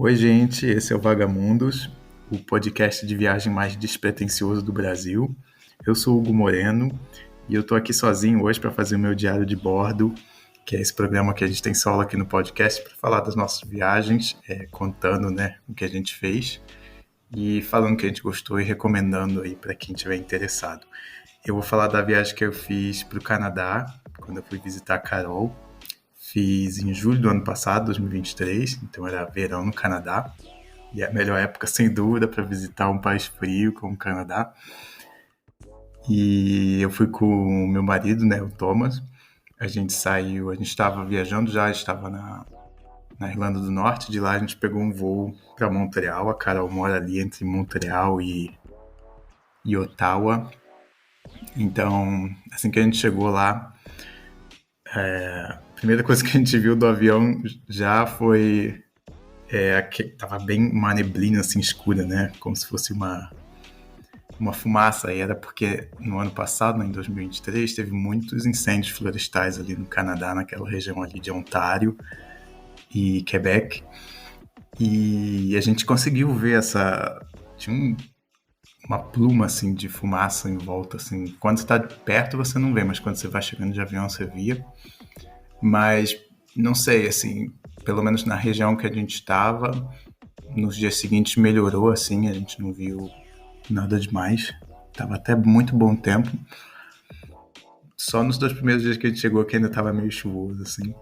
Oi, gente, esse é o Vagamundos, o podcast de viagem mais despretensioso do Brasil. Eu sou o Hugo Moreno e eu tô aqui sozinho hoje para fazer o meu diário de bordo, que é esse programa que a gente tem solo aqui no podcast para falar das nossas viagens, contando, né, o que a gente fez e falando o que a gente gostou e recomendando aí para quem tiver interessado. Eu vou falar da viagem que eu fiz para o Canadá, quando eu fui visitar a Carol. Fiz em julho do ano passado, 2023, então era verão no Canadá. E é a melhor época, sem dúvida, para visitar um país frio como o Canadá. E eu fui com o meu marido, né, o Thomas. A gente saiu, a gente estava viajando já, estava na Irlanda do Norte. De lá a gente pegou um voo para Montreal. A Carol mora ali entre Montreal e Ottawa. Então, assim que a gente chegou lá, a primeira coisa que a gente viu do avião já foi que tava bem uma neblina assim escura, né? Como se fosse uma fumaça. E era porque no ano passado, né, em 2023, teve muitos incêndios florestais ali no Canadá, naquela região ali de Ontário e Quebec. E a gente conseguiu ver tinha uma pluma assim de fumaça em volta, assim. Quando você tá de perto você não vê, mas quando você vai chegando de avião você via. Mas não sei, assim, pelo menos na região que a gente estava, nos dias seguintes melhorou, assim, a gente não viu nada demais. Tava até muito bom tempo. Só nos 2 primeiros dias que a gente chegou que ainda tava meio chuvoso, assim.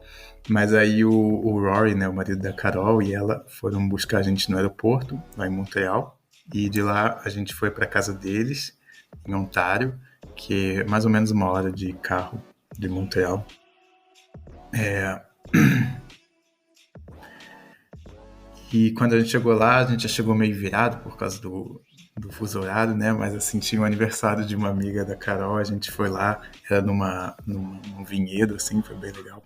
Mas aí o Rory, né, o marido da Carol, e ela foram buscar a gente no aeroporto, lá em Montreal. E de lá a gente foi pra casa deles, em Ontário, que é mais ou menos 1 hora de carro de Montreal. E quando a gente chegou lá, a gente já chegou meio virado por causa do fuso horário, né? Mas assim, tinha o aniversário de uma amiga da Carol, a gente foi lá, era num vinhedo, assim, foi bem legal.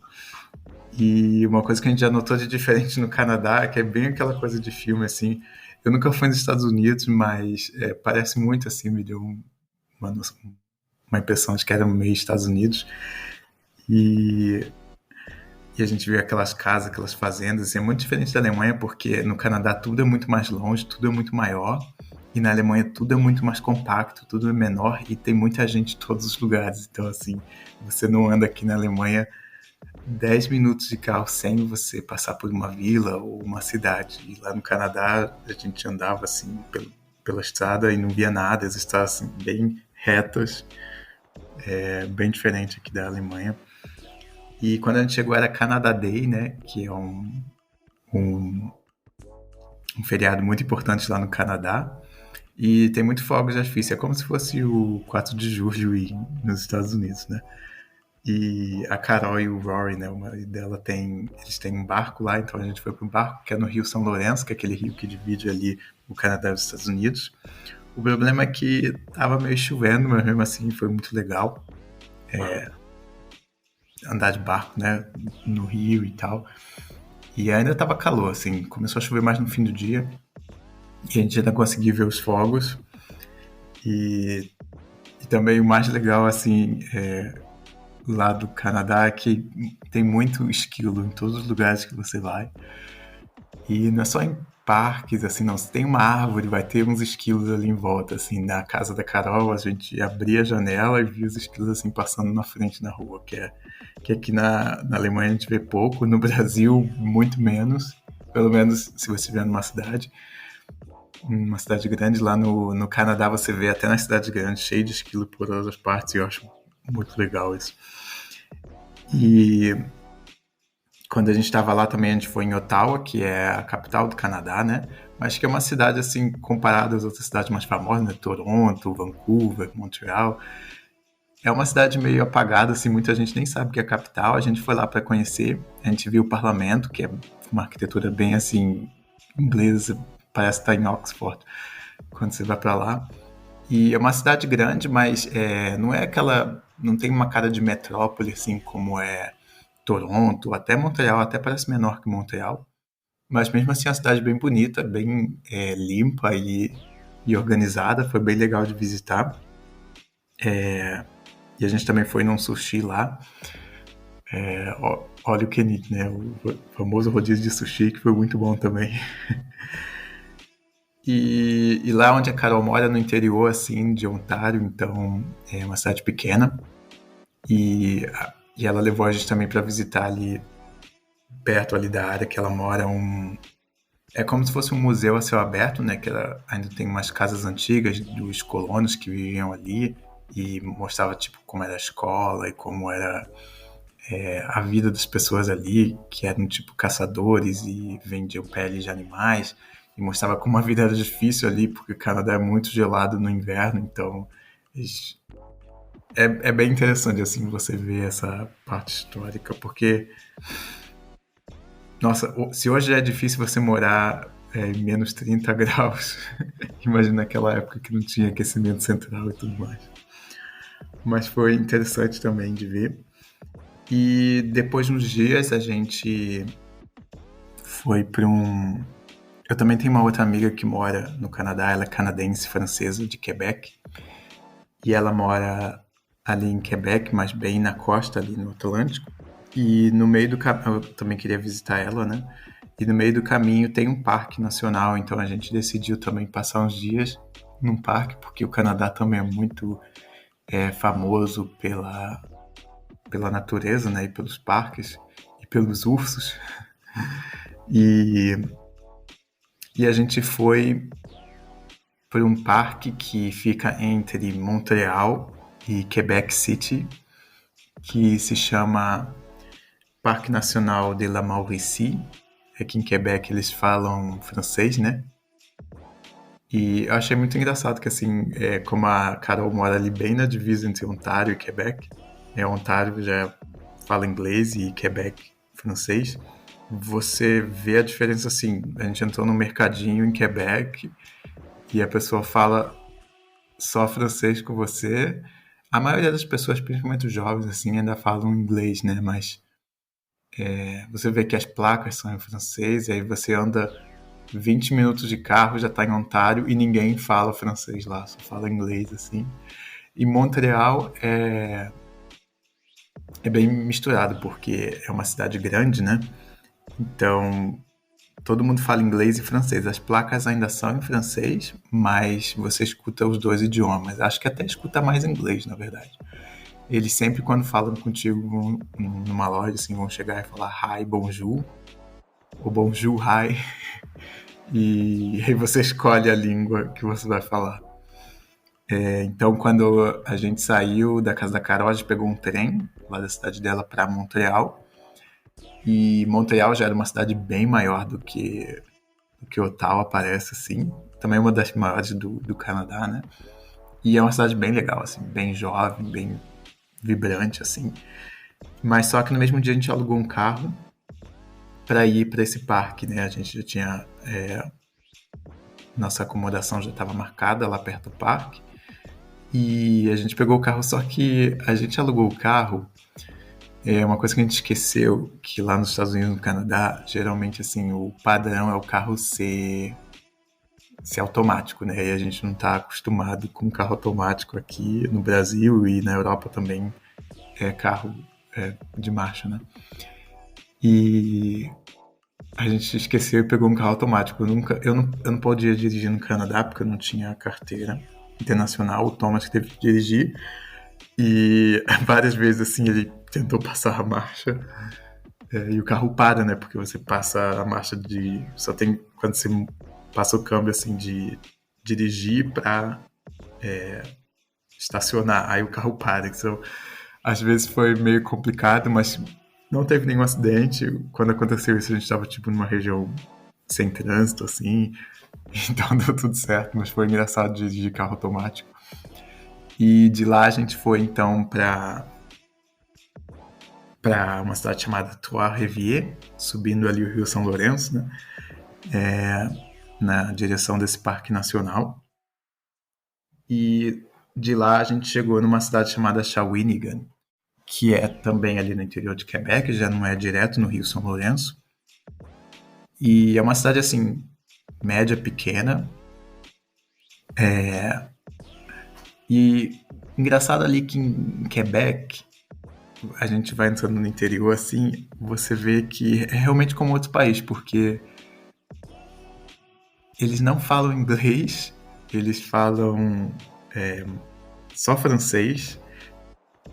E uma coisa que a gente já notou de diferente no Canadá é que é bem aquela coisa de filme, assim. Eu nunca fui nos Estados Unidos, mas parece muito, assim, me deu uma, uma impressão de que era meio Estados Unidos. E E a gente vê aquelas casas, aquelas fazendas, assim, é muito diferente da Alemanha, porque no Canadá tudo é muito mais longe, tudo é muito maior, e na Alemanha tudo é muito mais compacto, tudo é menor e tem muita gente em todos os lugares. Então, assim, você não anda aqui na Alemanha 10 minutos de carro sem você passar por uma vila ou uma cidade. E lá no Canadá a gente andava assim pela estrada e não via nada, as estradas assim, bem retas, bem diferente aqui da Alemanha. E quando a gente chegou era Canada Day, né? Que é um, um feriado muito importante lá no Canadá. E tem muito fogos de artifício. É como se fosse o 4 de julho nos Estados Unidos, né? E a Carol e o Rory, né? O marido dela eles têm um barco lá, então a gente foi para um barco que é no Rio São Lourenço, que é aquele rio que divide ali o Canadá e os Estados Unidos. O problema é que tava meio chovendo, mas mesmo assim foi muito legal andar de barco, né? No rio e tal. E ainda tava calor, assim, começou a chover mais no fim do dia. E a gente ainda conseguiu ver os fogos. E, e também o mais legal, assim, lá do Canadá é que tem muito esquilo em todos os lugares que você vai. E não é só em parques, assim, não. Se tem uma árvore, vai ter uns esquilos ali em volta, assim. Na casa da Carol, a gente abria a janela e via os esquilos, assim, passando na frente na rua, que aqui na Alemanha a gente vê pouco, no Brasil muito menos, pelo menos se você estiver numa cidade grande. Lá no Canadá você vê até nas cidades grandes cheio de esquilo por todas as partes, e eu acho muito legal isso. E quando a gente estava lá também, a gente foi em Ottawa, que é a capital do Canadá, né? Mas que é uma cidade, assim, comparada às outras cidades mais famosas, né? Toronto, Vancouver, Montreal. É uma cidade meio apagada, assim, muita gente nem sabe que é a capital. A gente foi lá para conhecer, a gente viu o parlamento, que é uma arquitetura bem, assim, inglesa, parece estar em Oxford, quando você vai para lá. E é uma cidade grande, mas não é aquela... Não tem uma cara de metrópole, assim, como é Toronto, até Montreal, até parece menor que Montreal. Mas mesmo assim é uma cidade bem bonita, bem limpa e organizada. Foi bem legal de visitar. E a gente também foi num sushi lá. All You Can Eat, né? O famoso rodízio de sushi, que foi muito bom também. E lá onde a Carol mora, no interior, assim, de Ontário, então é uma cidade pequena. E ela levou a gente também para visitar ali, perto ali da área que ela mora, é como se fosse um museu a céu aberto, né? Que ela ainda tem umas casas antigas dos colonos que viviam ali e mostrava tipo como era a escola e como era a vida das pessoas ali, que eram tipo caçadores e vendiam peles de animais, e mostrava como a vida era difícil ali, porque o Canadá é muito gelado no inverno, então é bem interessante assim você ver essa parte histórica, porque nossa, se hoje é difícil você morar em menos 30 graus, imagina naquela época que não tinha aquecimento central e tudo mais. Mas foi interessante também de ver. E depois nos dias a gente foi para um. Eu também tenho uma outra amiga que mora no Canadá, ela é canadense francesa de Quebec. E ela mora ali em Quebec, mas bem na costa, ali no Atlântico. E no meio do caminho, eu também queria visitar ela, né? E no meio do caminho tem um parque nacional, então a gente decidiu também passar uns dias num parque, porque o Canadá também é muito famoso pela natureza, né? E pelos parques e pelos ursos. E, e a gente foi para um parque que fica entre Montreal e Quebec City, que se chama Parque Nacional de la Mauricie. Aqui em Quebec eles falam francês, né? E eu achei muito engraçado que, assim, como a Carol mora ali bem na divisa entre Ontário e Quebec, Ontário já fala inglês e Quebec francês, você vê a diferença, assim, a gente entrou num mercadinho em Quebec e a pessoa fala só francês com você. A maioria das pessoas, principalmente os jovens, assim, ainda falam inglês, né? Mas você vê que as placas são em francês e aí você anda 20 minutos de carro, já está em Ontário e ninguém fala francês lá, só fala inglês, assim. E Montreal é bem misturado, porque é uma cidade grande, né? Então, todo mundo fala inglês e francês. As placas ainda são em francês, mas você escuta os dois idiomas. Acho que até escuta mais inglês, na verdade. Eles sempre, quando falam contigo numa loja, assim, vão chegar e falar hi, bonjour, ou bonjour, hi, e aí você escolhe a língua que você vai falar. Então, quando a gente saiu da casa da Carol, a gente pegou um trem lá da cidade dela para Montreal. E Montreal já era uma cidade bem maior do que Ottawa, parece, assim. Também é uma das maiores do Canadá, né? E é uma cidade bem legal, assim, bem jovem, bem vibrante, assim. Mas só que no mesmo dia a gente alugou um carro para ir para esse parque, né? A gente já tinha. Nossa acomodação já estava marcada lá perto do parque. E a gente pegou o carro, só que a gente alugou o carro. É uma coisa que a gente esqueceu, que lá nos Estados Unidos e no Canadá, geralmente assim, o padrão é o carro ser automático, né? E a gente não está acostumado com carro automático aqui no Brasil e na Europa também é carro de marcha, né? E a gente esqueceu e pegou um carro automático. Eu não podia dirigir no Canadá porque eu não tinha carteira internacional. O Thomas que teve que dirigir. E várias vezes assim ele tentou passar a marcha e o carro para, né? Porque você passa a marcha de. Só tem quando você passa o câmbio assim de dirigir para estacionar. Aí o carro para. Então, às vezes foi meio complicado, mas não teve nenhum acidente. Quando aconteceu isso, a gente estava tipo numa região sem trânsito, assim. Então deu tudo certo, mas foi engraçado dirigir carro automático. E de lá a gente foi então para uma cidade chamada Trois-Rivières, subindo ali o Rio São Lourenço, né? Na direção desse parque nacional. E de lá a gente chegou numa cidade chamada Shawinigan, que é também ali no interior de Quebec, já não é direto no Rio São Lourenço. E é uma cidade assim, média, pequena. E engraçado ali que em Quebec a gente vai entrando no interior assim, você vê que é realmente como outro país, porque eles não falam inglês, eles falam só francês.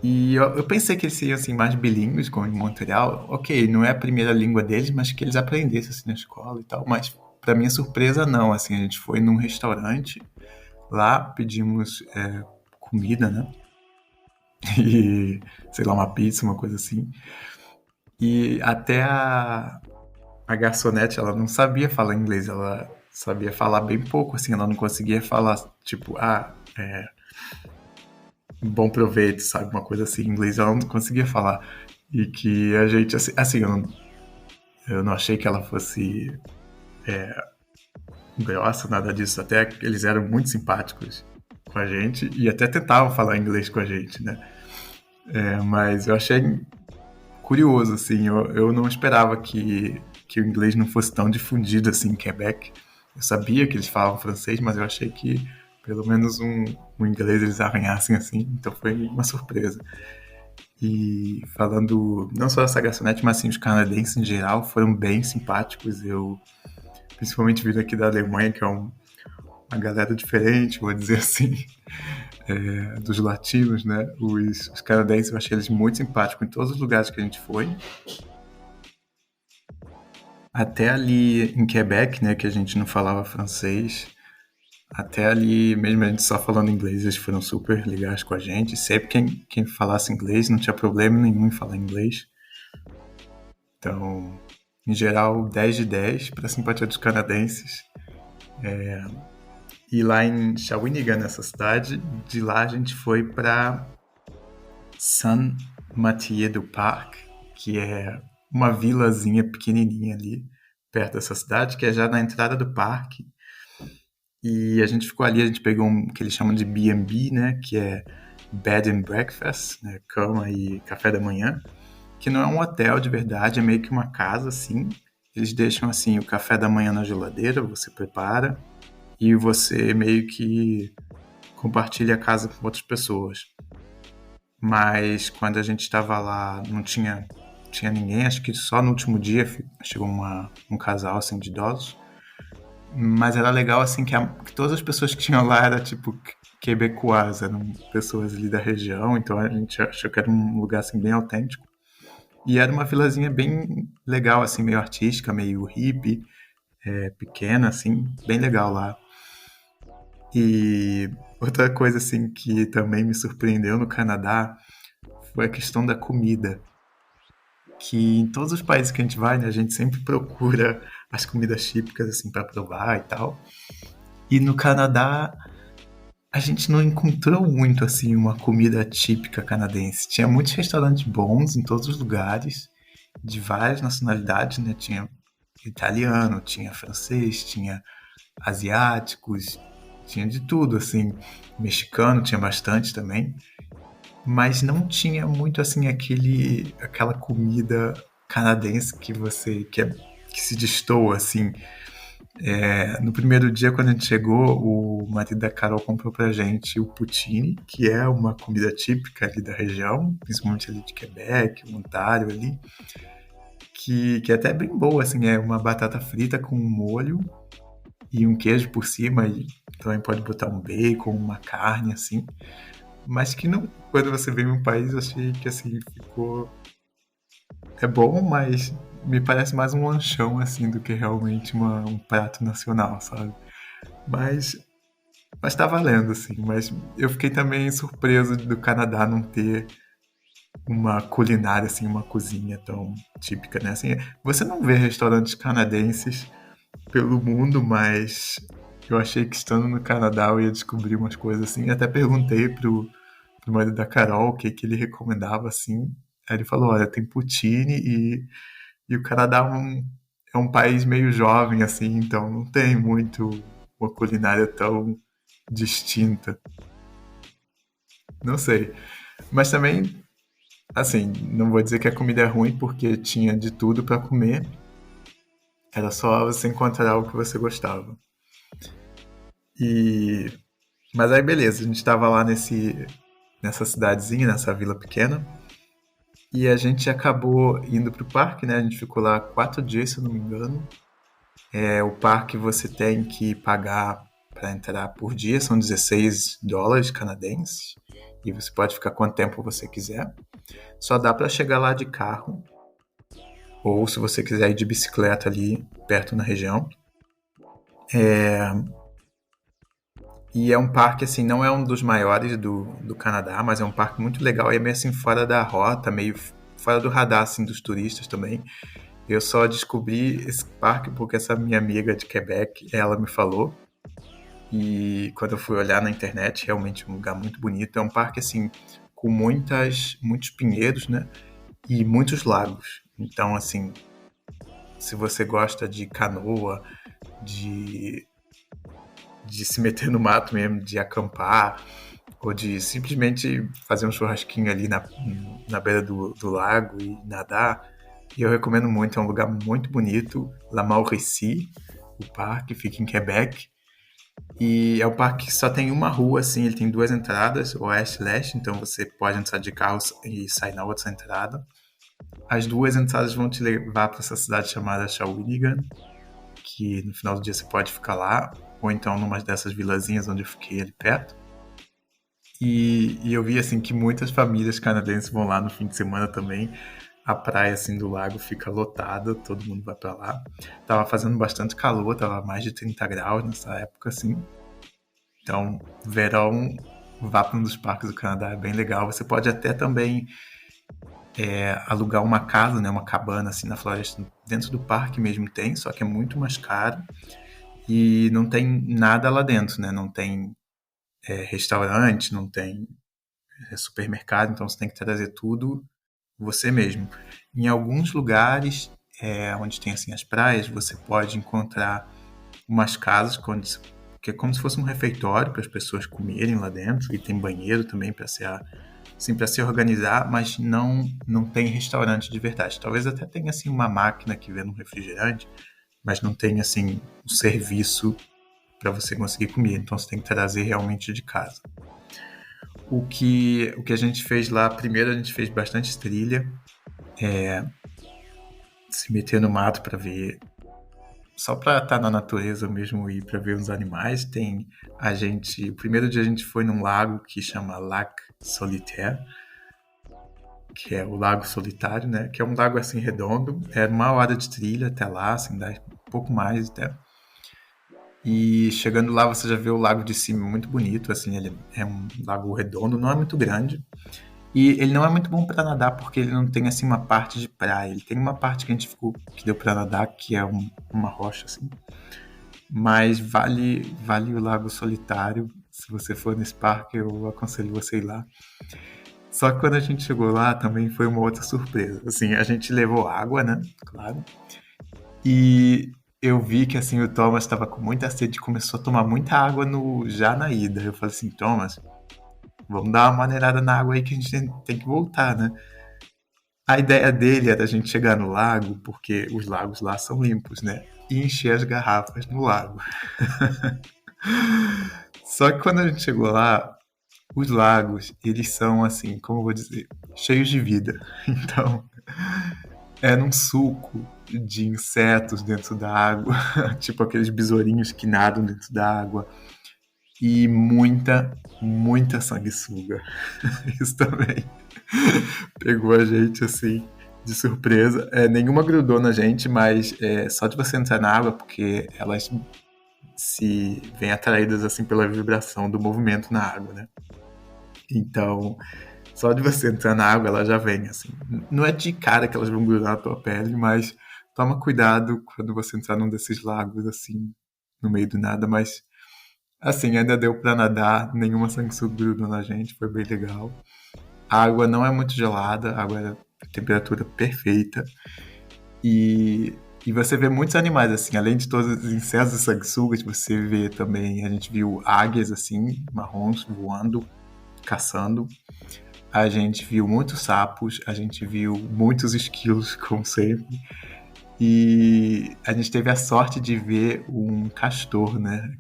E eu pensei que eles seriam assim, mais bilíngues, como em Montreal. Ok, não é a primeira língua deles, mas que eles aprendessem assim, na escola e tal. Mas, para minha surpresa, não. Assim, a gente foi num restaurante, lá pedimos comida, né? E, sei lá, uma pizza, uma coisa assim. E até a garçonete, ela não sabia falar inglês, ela sabia falar bem pouco, assim, ela não conseguia falar, tipo, bom proveito, sabe? Uma coisa assim, em inglês ela não conseguia falar. E que a gente, assim eu não achei que ela fosse grossa, nada disso. Até que eles eram muito simpáticos com a gente e até tentavam falar inglês com a gente, né? Mas eu achei curioso, assim, eu não esperava que o inglês não fosse tão difundido assim em Quebec. Eu sabia que eles falavam francês, mas eu achei que pelo menos um inglês eles arranhassem assim, então foi uma surpresa. E falando não só dessa garçonete, mas assim, os canadenses em geral foram bem simpáticos. Eu, principalmente vindo aqui da Alemanha, que é uma galera diferente, vou dizer assim, dos latinos, né? Os canadenses eu achei eles muito simpáticos em todos os lugares que a gente foi. Até ali em Quebec, né, que a gente não falava francês, até ali, mesmo a gente só falando inglês, eles foram super legais com a gente. Sempre quem falasse inglês não tinha problema nenhum em falar inglês. Então, em geral, 10 de 10 para a simpatia dos canadenses. E lá em Shawinigan, nessa cidade, de lá a gente foi para Saint-Mathieu du Parc, que é uma vilazinha pequenininha ali, perto dessa cidade, que é já na entrada do parque. E a gente ficou ali, a gente pegou que eles chamam de B&B, né, que é Bed and Breakfast, né, cama e café da manhã, que não é um hotel de verdade, é meio que uma casa, assim. Eles deixam, assim, o café da manhã na geladeira, você prepara, e você meio que compartilha a casa com outras pessoas. Mas quando a gente estava lá, não tinha ninguém, acho que só no último dia chegou um casal, assim, de idosos. Mas era legal, assim, que todas as pessoas que tinham lá era tipo quebecois, eram pessoas ali da região, então a gente achou que era um lugar, assim, bem autêntico. E era uma vilazinha bem legal, assim, meio artística, meio hippie, pequena, assim, bem legal lá. E outra coisa, assim, que também me surpreendeu no Canadá foi a questão da comida. Que em todos os países que a gente vai, né, a gente sempre procura as comidas típicas, assim, para provar e tal. E no Canadá, a gente não encontrou muito, assim, uma comida típica canadense. Tinha muitos restaurantes bons em todos os lugares, de várias nacionalidades, né? Tinha italiano, tinha francês, tinha asiáticos, tinha de tudo, assim. Mexicano tinha bastante também. Mas não tinha muito, assim, aquela comida canadense que se destoa, assim. No primeiro dia, quando a gente chegou, o marido da Carol comprou pra gente o poutine, que é uma comida típica ali da região, principalmente ali de Quebec, Ontário ali, que é até bem boa, assim, é uma batata frita com um molho e um queijo por cima, e também pode botar um bacon, uma carne, assim, mas que não, quando você vem em um país, eu achei que, assim, é bom, mas me parece mais um lanchão, assim, do que realmente um prato nacional, sabe? Mas Mas tá valendo, assim. Mas eu fiquei também surpreso do Canadá não ter uma culinária, assim, uma cozinha tão típica, né? Assim, você não vê restaurantes canadenses pelo mundo, mas eu achei que estando no Canadá eu ia descobrir umas coisas assim. Até perguntei pro marido da Carol o que, que ele recomendava, assim. Aí ele falou, olha, tem poutine e o Canadá é um país meio jovem, assim, então não tem muito uma culinária tão distinta. Não sei. Mas também, assim, não vou dizer que a comida é ruim porque tinha de tudo pra comer. Era só você encontrar o que você gostava. E mas aí beleza, a gente tava lá nessa cidadezinha, nessa vila pequena. E a gente acabou indo pro parque, né? A gente ficou lá 4 dias, se eu não me engano. O parque você tem que pagar para entrar por dia, são US$ 16 canadenses. E você pode ficar quanto tempo você quiser. Só dá para chegar lá de carro, ou se você quiser ir de bicicleta ali perto na região. E é um parque, assim, não é um dos maiores do Canadá, mas é um parque muito legal. E é meio assim fora da rota, meio fora do radar, assim, dos turistas também. Eu só descobri esse parque porque essa minha amiga de Quebec, ela me falou. E quando eu fui olhar na internet, realmente um lugar muito bonito. É um parque, assim, com muitos pinheiros, né? E muitos lagos. Então, assim, se você gosta de canoa, de, de se meter no mato mesmo, de acampar, ou de simplesmente fazer um churrasquinho ali na beira do lago e nadar, eu recomendo muito. É um lugar muito bonito. La Mauricie, o parque, fica em Quebec. E é um parque que só tem uma rua, assim, ele tem duas entradas, oeste e leste, então você pode entrar de carro e sair na outra entrada. As duas entradas vão te levar para essa cidade chamada Shawinigan, que no final do dia você pode ficar lá, ou então numa dessas vilazinhas onde eu fiquei ali perto. E eu vi assim que muitas famílias canadenses vão lá no fim de semana também. A praia assim do lago fica lotada, todo mundo vai para lá. Tava fazendo bastante calor, tava mais de 30 graus nessa época assim. Então, verão, vá para um dos parques do Canadá, é bem legal. Você pode até também alugar uma casa, né, uma cabana assim na floresta, dentro do parque mesmo tem, só que é muito mais caro e não tem nada lá dentro, né? Não tem restaurante, não tem supermercado, então você tem que trazer tudo você mesmo. Em alguns lugares onde tem assim as praias, você pode encontrar umas casas que é como se fosse um refeitório para as pessoas comerem lá dentro e tem banheiro também para assim, para se organizar, mas não tem restaurante de verdade. Talvez até tenha assim uma máquina que vende um refrigerante, mas não tem assim um serviço para você conseguir comer. Então você tem que trazer realmente de casa. O que a gente fez lá, primeiro a gente fez bastante trilha, se meter no mato para ver, só para estar na natureza mesmo e para ver os animais. O primeiro dia a gente foi num lago que chama Lac Solitaire, que é o Lago Solitário, né? Que é um lago assim redondo. É 1 hora de trilha até lá, assim, dá um pouco mais até. E chegando lá você já vê o lago de cima, muito bonito, assim, ele é um lago redondo, não é muito grande. E ele não é muito bom para nadar porque ele não tem assim uma parte de praia. Ele tem uma parte que a gente ficou que deu para nadar que é uma rocha assim. Mas vale o Lago Solitário. Se você for nesse parque, eu aconselho você ir lá. Só que quando a gente chegou lá, também foi uma outra surpresa. Assim, a gente levou água, né? Claro. E eu vi que assim o Thomas estava com muita sede e começou a tomar muita água já na ida. Eu falei assim, Thomas, vamos dar uma maneirada na água aí que a gente tem que voltar, né? A ideia dele era a gente chegar no lago, porque os lagos lá são limpos, né? E encher as garrafas no lago. Só que quando a gente chegou lá, os lagos, eles são assim, como eu vou dizer, cheios de vida. Então, era um suco de insetos dentro da água, tipo aqueles besourinhos que nadam dentro da água, e muita sanguessuga. Isso também pegou a gente assim de surpresa. Nenhuma grudou na gente, mas só de você entrar na água, porque elas se vêm atraídas assim pela vibração do movimento na água, né? Então, só de você entrar na água, ela já vem, assim. Não é de cara que elas vão grudar na tua pele, mas toma cuidado quando você entrar num desses lagos, assim, no meio do nada. Mas, assim, ainda deu pra nadar, nenhuma sanguessuga grudou na gente, foi bem legal. A água não é muito gelada, a água é temperatura perfeita. E você vê muitos animais, assim, além de todos os insetos e sanguessugas, você vê também, a gente viu águias, assim, marrons voando, caçando. A gente viu muitos sapos, a gente viu muitos esquilos, como sempre. E a gente teve a sorte de ver um castor, né?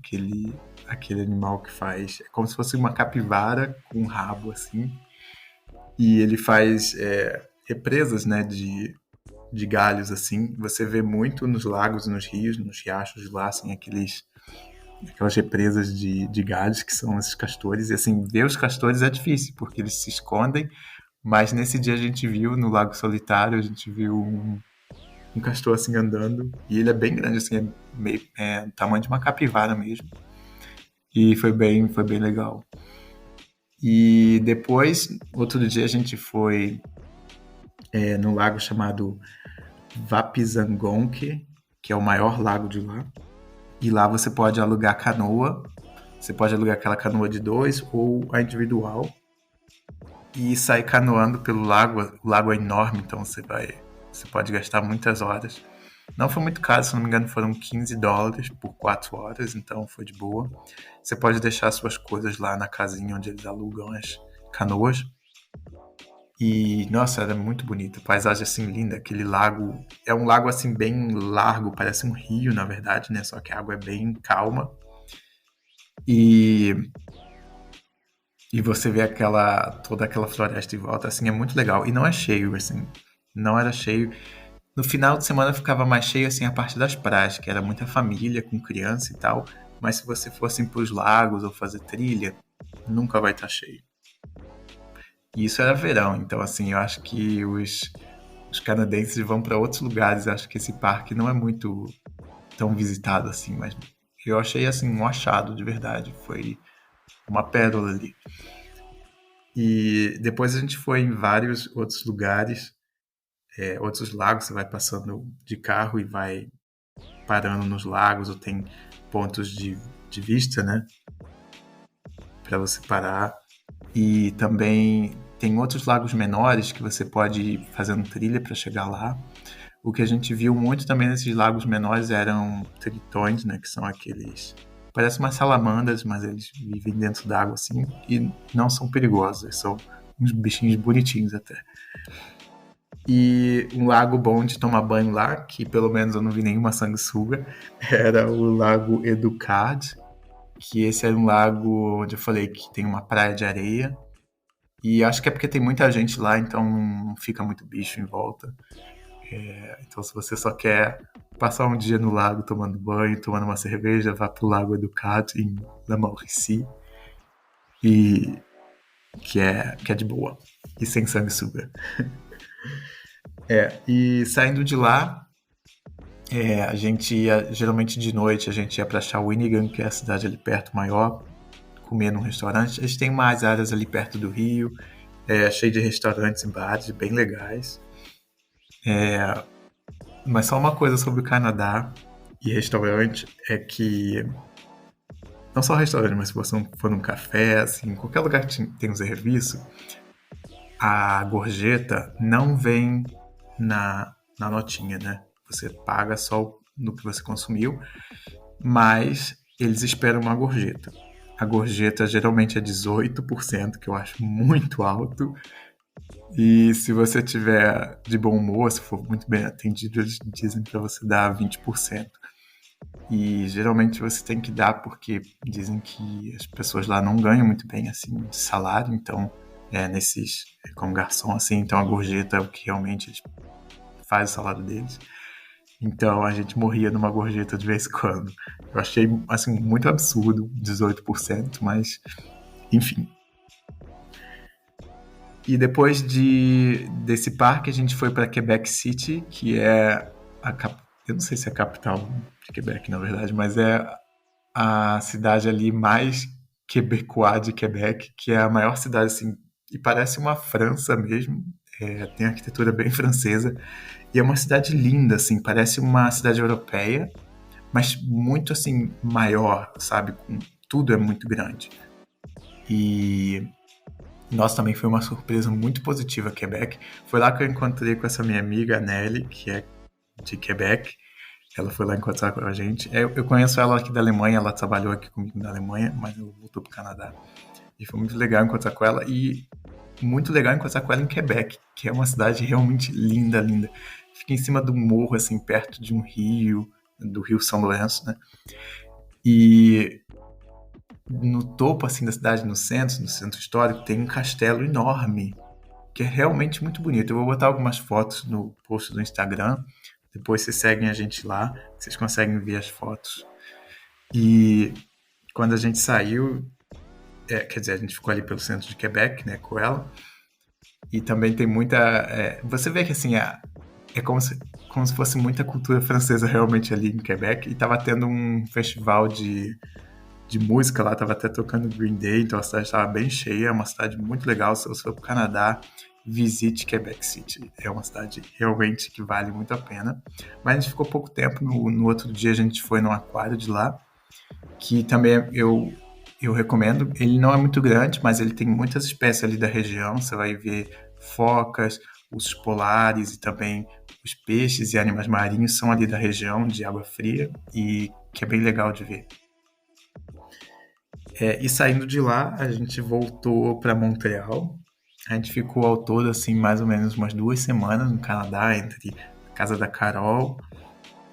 Aquele animal que faz. É como se fosse uma capivara com um rabo, assim. E ele faz. represas, né, de galhos, assim. Você vê muito nos lagos, nos rios, nos riachos de lá, assim, aquelas represas de galhos que são esses castores. E, assim, ver os castores é difícil, porque eles se escondem. Mas nesse dia a gente viu, no Lago Solitário, a gente viu um castor, assim, andando. E ele é bem grande, assim, é do tamanho de uma capivara mesmo. E foi bem legal. E depois, outro dia, a gente foi num lago chamado Vapizangonke, que é o maior lago de lá. E lá você pode alugar canoa. Você pode alugar aquela canoa de dois ou a individual. E sair canoando pelo lago. O lago é enorme, então você pode gastar muitas horas. Não foi muito caro, se não me engano, foram US$ 15 por 4 horas, então foi de boa. Você pode deixar suas coisas lá na casinha onde eles alugam as canoas. E, nossa, era muito bonito. Paisagem assim linda, aquele lago. É um lago assim bem largo, parece um rio, na verdade, né? Só que a água é bem calma. E, e você vê toda aquela floresta em volta, assim, é muito legal. E não é cheio, assim. Não era cheio. No final de semana ficava mais cheio, assim, a parte das praias, que era muita família com criança e tal. Mas se você for assim pros lagos ou fazer trilha, nunca vai estar cheio. E isso era verão, então assim, eu acho que os canadenses vão para outros lugares. Eu acho que esse parque não é muito tão visitado assim, mas eu achei assim um achado de verdade. Foi uma pérola ali. E depois a gente foi em vários outros lugares, outros lagos. Você vai passando de carro e vai parando nos lagos, ou tem pontos de vista, né, para você parar. E também tem outros lagos menores que você pode ir fazendo trilha para chegar lá. O que a gente viu muito também nesses lagos menores eram tritões, né? Que são aqueles. Parecem umas salamandras, mas eles vivem dentro d'água assim e não são perigosos. São uns bichinhos bonitinhos até. E um lago bom de tomar banho lá, que pelo menos eu não vi nenhuma sanguessuga, era o Lago Educad, que esse era um lago onde eu falei que tem uma praia de areia. E acho que é porque tem muita gente lá, então não fica muito bicho em volta. Então, se você só quer passar um dia no lago tomando banho, tomando uma cerveja, vá pro Lago Educado em La Mauricie, e que é de boa e sem sanguessuga. E saindo de lá, a gente ia, geralmente de noite, a gente ia pra Shawinigan, que é a cidade ali perto maior, comer num restaurante. A gente tem umas áreas ali perto do rio, cheio de restaurantes e bares bem legais. Mas só uma coisa sobre o Canadá e restaurante é que não só restaurante, mas se você for num café, assim, qualquer lugar que tem um serviço, a gorjeta não vem na notinha, né? Você paga só no que você consumiu, mas eles esperam uma gorjeta. A gorjeta geralmente é 18%, que eu acho muito alto. E se você tiver de bom humor, se for muito bem atendido, eles dizem para você dar 20%. E geralmente você tem que dar porque dizem que as pessoas lá não ganham muito bem assim de salário, então como garçom assim, então a gorjeta é o que realmente eles faz o salário deles. Então a gente morria numa gorjeta de vez em quando. Eu achei assim muito absurdo, 18%, mas enfim. E depois desse parque a gente foi para Quebec City, que é eu não sei se é a capital de Quebec, na verdade, mas é a cidade ali mais quebecois de Quebec, que é a maior cidade, assim, e parece uma França mesmo. Tem arquitetura bem francesa. E é uma cidade linda, assim, parece uma cidade europeia, mas muito, assim, maior, sabe? Tudo é muito grande. E nossa, também foi uma surpresa muito positiva Quebec. Foi lá que eu encontrei com essa minha amiga, a Nelly, que é de Quebec. Ela foi lá encontrar com a gente. Eu conheço ela aqui da Alemanha, ela trabalhou aqui comigo na Alemanha, mas eu voltou pro Canadá. E foi muito legal encontrar com ela e muito legal encontrar com ela em Quebec, que é uma cidade realmente linda, linda. Fica em cima do morro, assim, perto de um rio, do Rio São Lourenço, né? E no topo, assim, da cidade, no centro histórico, tem um castelo enorme, que é realmente muito bonito. Eu vou botar algumas fotos no post do Instagram, depois vocês seguem a gente lá, vocês conseguem ver as fotos. E quando a gente saiu, quer dizer, a gente ficou ali pelo centro de Quebec, né, com ela, e também tem muita. Você vê que assim, é como se fosse muita cultura francesa realmente ali em Quebec, e tava tendo um festival de música lá, tava até tocando Green Day, então a cidade estava bem cheia, é uma cidade muito legal. Se você for pro Canadá, visite Quebec City, é uma cidade realmente que vale muito a pena. Mas a gente ficou pouco tempo, no outro dia a gente foi no aquário de lá, que também eu recomendo. Ele não é muito grande, mas ele tem muitas espécies ali da região. Você vai ver focas, ursos polares e também os peixes e animais marinhos são ali da região de água fria e que é bem legal de ver. E saindo de lá, a gente voltou para Montreal. A gente ficou ao todo assim mais ou menos umas 2 semanas no Canadá, entre a casa da Carol,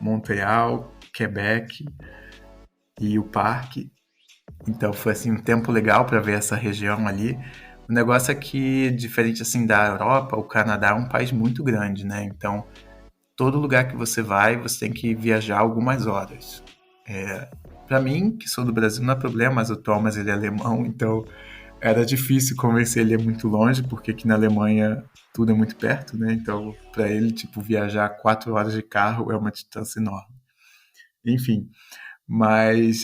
Montreal, Quebec e o parque. Então foi assim um tempo legal para ver essa região ali. O negócio é que, diferente assim da Europa, o Canadá é um país muito grande, né? Então todo lugar que você vai, você tem que viajar algumas horas. Para mim, que sou do Brasil, não é problema, mas o Thomas ele é alemão, então era difícil convencer ele, é muito longe, porque aqui na Alemanha tudo é muito perto, né? Então para ele, tipo, viajar 4 horas de carro é uma distância enorme. Enfim, mas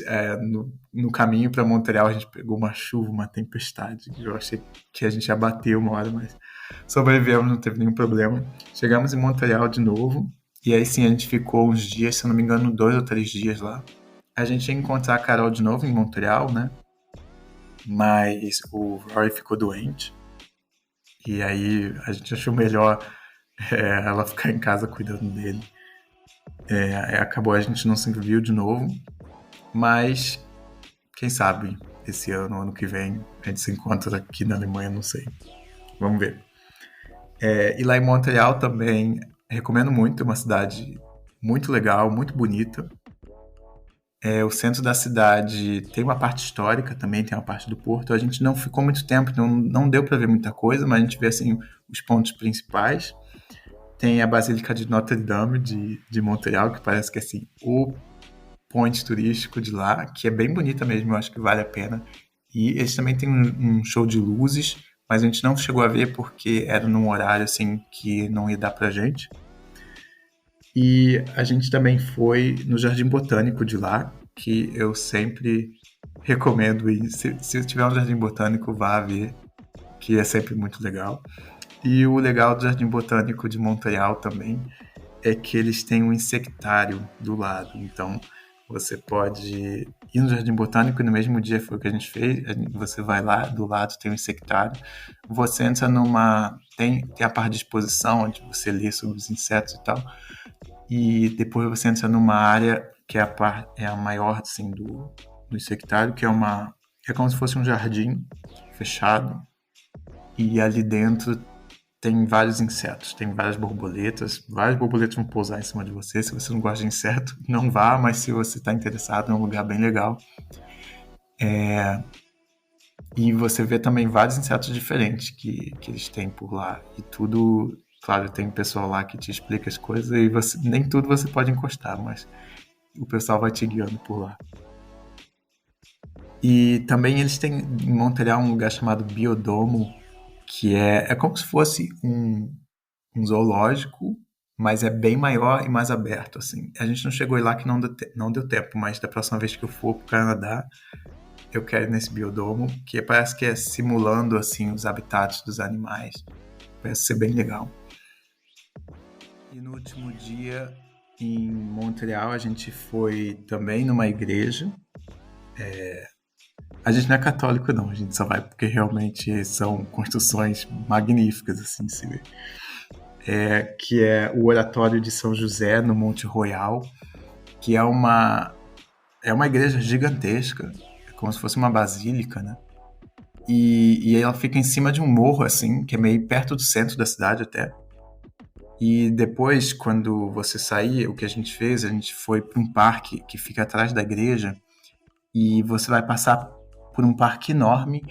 no caminho para Montreal a gente pegou uma chuva, uma tempestade. Eu achei que a gente ia bater uma hora, mas sobrevivemos, não teve nenhum problema. Chegamos em Montreal de novo, e aí sim a gente ficou uns dias, se eu não me engano, 2 ou 3 dias lá. A gente ia encontrar a Carol de novo em Montreal, né? Mas o Rory ficou doente, e aí a gente achou melhor ela ficar em casa cuidando dele. Acabou, a gente não se viu de novo, mas quem sabe esse ano, ano que vem, a gente se encontra aqui na Alemanha, não sei. Vamos ver. E lá em Montreal também recomendo muito, é uma cidade muito legal, muito bonita. O centro da cidade tem uma parte histórica também, tem uma parte do porto. A gente não ficou muito tempo, então não deu para ver muita coisa, mas a gente vê assim os pontos principais. Tem a Basílica de Notre Dame de Montreal, que parece que é assim, o point turístico de lá, que é bem bonita mesmo, eu acho que vale a pena. E eles também têm um show de luzes, mas a gente não chegou a ver porque era num horário assim que não ia dar pra gente. E a gente também foi no Jardim Botânico de lá, que eu sempre recomendo ir. Se tiver um Jardim Botânico, vá ver, que é sempre muito legal. E o legal do Jardim Botânico de Montreal também é que eles têm um insectário do lado. Então, você pode ir no Jardim Botânico e no mesmo dia foi o que a gente fez. Você vai lá, do lado tem um insectário. Você entra numa. Tem a parte de exposição, onde você lê sobre os insetos e tal. E depois você entra numa área que é a maior assim, do insectário, que é como se fosse um jardim fechado. E ali dentro tem vários insetos, tem várias borboletas vão pousar em cima de você. Se você não gosta de inseto, não vá, mas se você está interessado, é um lugar bem legal. E você vê também vários insetos diferentes que eles têm por lá. E tudo, claro, tem pessoal lá que te explica as coisas e nem tudo você pode encostar, mas o pessoal vai te guiando por lá. E também eles têm em Montreal um lugar chamado Biodomo, que é como se fosse um zoológico, mas é bem maior e mais aberto, assim. A gente não chegou lá que não deu tempo, mas da próxima vez que eu for pro Canadá, eu quero ir nesse biodomo, que parece que é simulando, assim, os habitats dos animais. Parece ser bem legal. E no último dia, em Montreal, a gente foi também numa igreja. A gente não é católico, não. A gente só vai porque realmente são construções magníficas, assim, de se ver. Que é o Oratório de São José, no Monte Royal, que é uma igreja gigantesca, é como se fosse uma basílica, né? E ela fica em cima de um morro, assim, que é meio perto do centro da cidade até. E depois, quando você sair, o que a gente fez, a gente foi para um parque que fica atrás da igreja, e você vai passar por um parque enorme.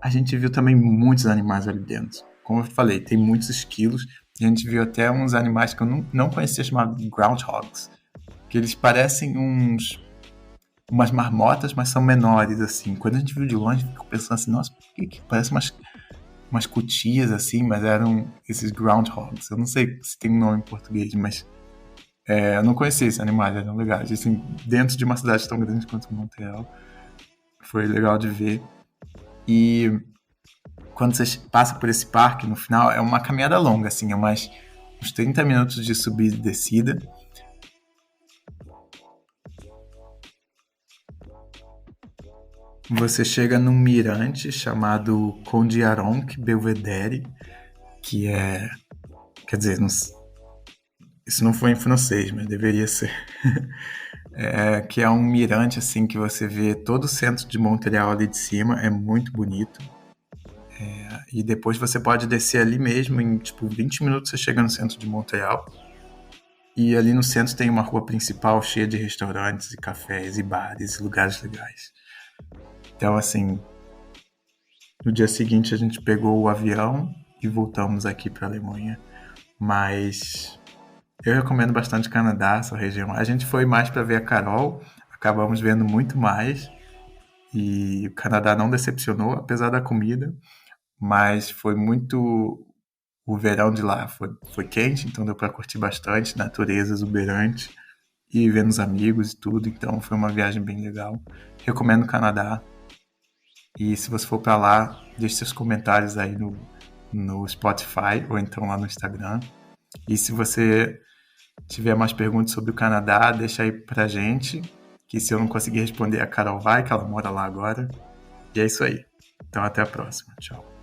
A gente viu também muitos animais ali dentro, como eu falei, tem muitos esquilos. A gente viu até uns animais que eu não conhecia, chamados groundhogs, que eles parecem umas marmotas, mas são menores, assim. Quando a gente viu de longe, ficou pensando assim, nossa, por que parece umas cutias, assim, mas eram esses groundhogs. Eu não sei se tem um nome em português, mas eu não conhecia esses animais, eram legais. Assim, dentro de uma cidade tão grande quanto Montreal, foi legal de ver. E quando você passa por esse parque, no final, é uma caminhada longa, assim, uns 30 minutos de subida e descida. Você chega num mirante chamado Condiaronc Belvedere, que é. Quer dizer, isso não foi em francês, mas deveria ser. Que é um mirante assim que você vê todo o centro de Montreal ali de cima, é muito bonito. E depois você pode descer ali mesmo, em tipo 20 minutos você chega no centro de Montreal. E ali no centro tem uma rua principal cheia de restaurantes e cafés e bares e lugares legais. Então, assim, no dia seguinte a gente pegou o avião e voltamos aqui para a Alemanha. Mas eu recomendo bastante o Canadá, essa região. A gente foi mais para ver a Carol, acabamos vendo muito mais. E o Canadá não decepcionou, apesar da comida, mas foi muito. O verão de lá foi quente, então deu para curtir bastante, natureza exuberante e vendo os amigos e tudo. Então foi uma viagem bem legal. Recomendo o Canadá. E se você for para lá, deixe seus comentários aí no Spotify ou então lá no Instagram. E se você tiver mais perguntas sobre o Canadá, deixa aí pra gente, que se eu não conseguir responder, a Carol vai, que ela mora lá agora. E é isso aí. Então até a próxima. Tchau.